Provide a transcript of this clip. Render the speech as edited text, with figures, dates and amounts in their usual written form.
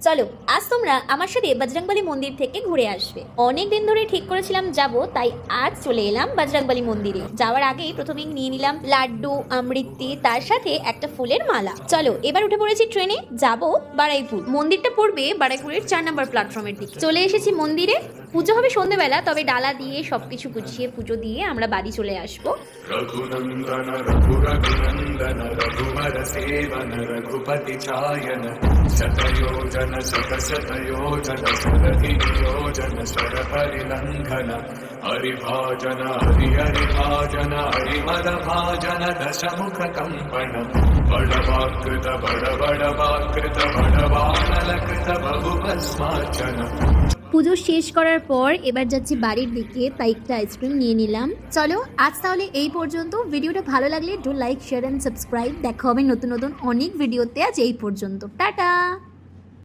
চলো আজ তোমরা আমার সাথে বজরংবলী মন্দির থেকে ঘুরে আসবে। অনেক দিন ধরে ঠিক করেছিলাম যাব, তাই আজ চলে এলাম বজরংবলী মন্দিরে। যাওয়ার আগেই প্রথমে নিয়ে নিলাম লাড্ডু, অমৃতি, তার সাথে একটা ফুলের মালা। চলো এবার উঠে পড়েছি ট্রেনে, যাব বারুইপুর। মন্দিরটা পড়বে বারুইপুরের 4 নম্বর প্ল্যাটফর্মের দিকে। চলে এসেছি মন্দিরে। পুজো হবে সন্ধ্যেবেলা, তবে ডালা দিয়ে সবকিছু গুছিয়ে পুজো দিয়ে আমরা বাড়ি চলে আসবো। रघुनंदन रघुरघुनंदन रघुवर सेवन रघुपति चायन शतयोजन शतशतयोजन शरदियोजन शर परिलंघन हरिभाजन हरिहरिभाजन हरिमद भाजन दशमुख कंपन बड़वाकृत बड़वाकृत बड़वानलकृत बहुभस्मार्चन। পুজো শেষ করার পর এবার যাচ্ছি বাড়ির দিকে, তাই একটা আইসক্রিম নিয়ে নিলাম। চলো আজ তাহলে এই পর্যন্ত। ভিডিওটা ভালো লাগলে do like, share and subscribe. দেখা হবে নতুন নতুন অনেক ভিডিওতে। আজ এই পর্যন্ত, টাটা।